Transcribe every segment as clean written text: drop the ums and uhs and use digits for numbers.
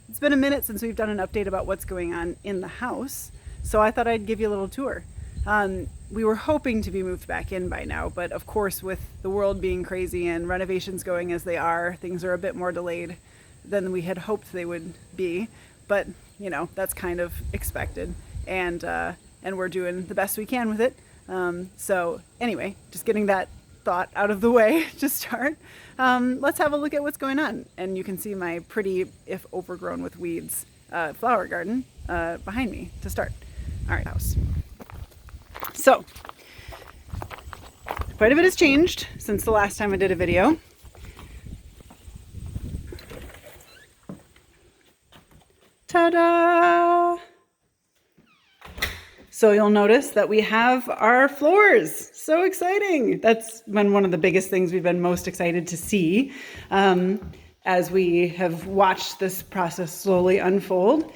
It's been a minute since we've done an update about what's going on in the house, so I thought I'd give you a little tour. We were hoping to be moved back in by now, but of course with the world being crazy and renovations going as they are, things are a bit more delayed than we had hoped they would be. But you know, that's kind of expected, and we're doing the best we can with it. So anyway, just getting that thought out of the way to start. Let's have a look at what's going on, and you can see my pretty, if overgrown with weeds, flower garden behind me to start. All right, house. So quite a bit has changed since the last time I did a video. Ta-da! So you'll notice that we have our floors. So exciting. That's been one of the biggest things we've been most excited to see as we have watched this process slowly unfold.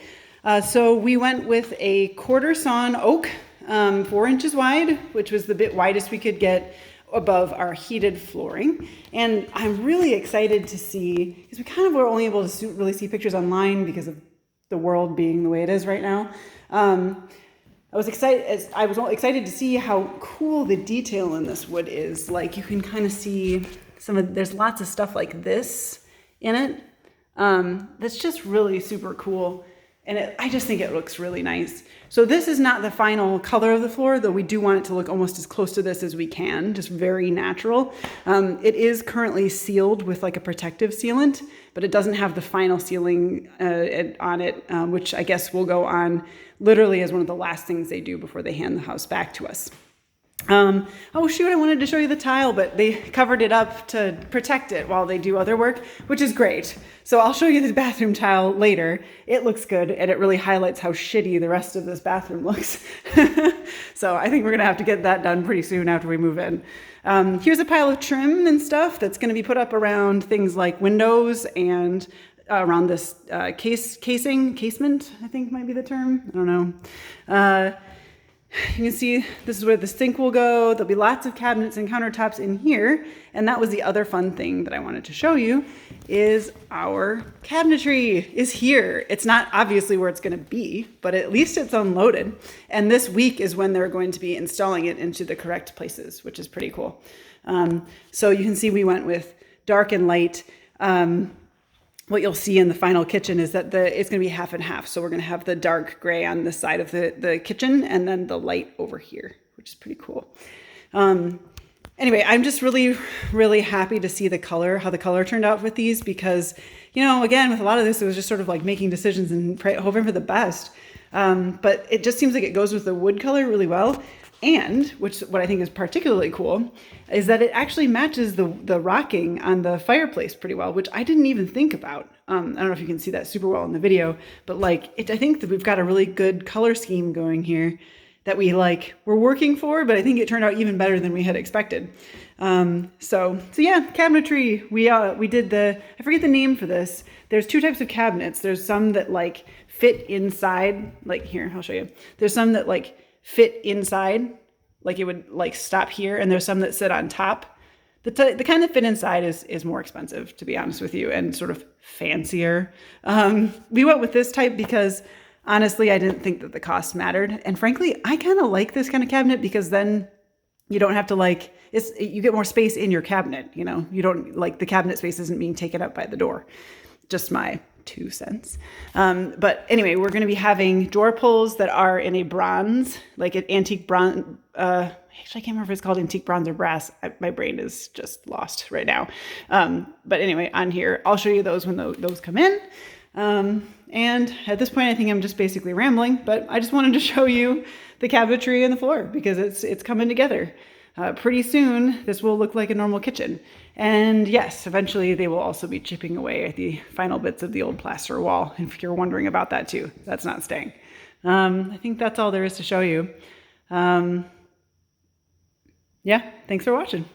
So we went with a quarter sawn oak, 4 inches wide, which was the bit widest we could get above our heated flooring. And I'm really excited to see, because we kind of were only able to really see pictures online because of the world being the way it is right now. I was excited to see how cool the detail in this wood is. Like you can kind of see there's lots of stuff like this in it. That's just really super cool. And I just think it looks really nice. So this is not the final color of the floor, though we do want it to look almost as close to this as we can, just very natural. It is currently sealed with like a protective sealant, but it doesn't have the final sealing on it, which I guess will go on literally as one of the last things they do before they hand the house back to us. Oh shoot, I wanted to show you the tile, but they covered it up to protect it while they do other work, which is great. So I'll show you the bathroom tile later. It looks good, and it really highlights how shitty the rest of this bathroom looks. So I think we're gonna have to get that done pretty soon after we move in. Here's a pile of trim and stuff that's gonna be put up around things like windows and around this casement, I think might be the term. I don't know. You can see this is where the sink will go. There'll be lots of cabinets and countertops in here. And that was the other fun thing that I wanted to show you is our cabinetry is here. It's not obviously where it's going to be, but at least it's unloaded. And this week is when they're going to be installing it into the correct places, which is pretty cool. So you can see we went with dark and light. What you'll see in the final kitchen is that it's going to be half and half. So we're going to have the dark gray on the side of the kitchen and then the light over here, which is pretty cool. Anyway, I'm just really, really happy to see how the color turned out with these because, you know, again, with a lot of this, it was just sort of like making decisions and hoping for the best. But it just seems like it goes with the wood color really well. And what I think is particularly cool is that it actually matches the rocking on the fireplace pretty well, which I didn't even think about. I don't know if you can see that super well in the video, but like I think that we've got a really good color scheme going here that we're working for, but I think it turned out even better than we had expected. So yeah, cabinetry. We did I forget the name for this. There's 2 types of cabinets. There's some that like fit inside, like here, I'll show you. There's some that like fit inside, like it would like stop here, and there's some that sit on top. The kind that fit inside is more expensive, to be honest with you, and sort of fancier. We went with this type because honestly, I didn't think that the cost mattered. And frankly, I kind of like this kind of cabinet because then you don't have to you get more space in your cabinet, you know, you don't the cabinet space isn't being taken up by the door. Just my 2 cents. But anyway, we're going to be having door pulls that are in a bronze, like an antique bronze. Actually, I can't remember if it's called antique bronze or brass. My brain is just lost right now. But anyway, on here, I'll show you those when those come in. And at this point, I think I'm just basically rambling, but I just wanted to show you the cabinetry and the floor because it's coming together. Pretty soon, this will look like a normal kitchen. And yes, eventually they will also be chipping away at the final bits of the old plaster wall. And if you're wondering about that too, that's not staying. I think that's all there is to show you. Yeah, thanks for watching.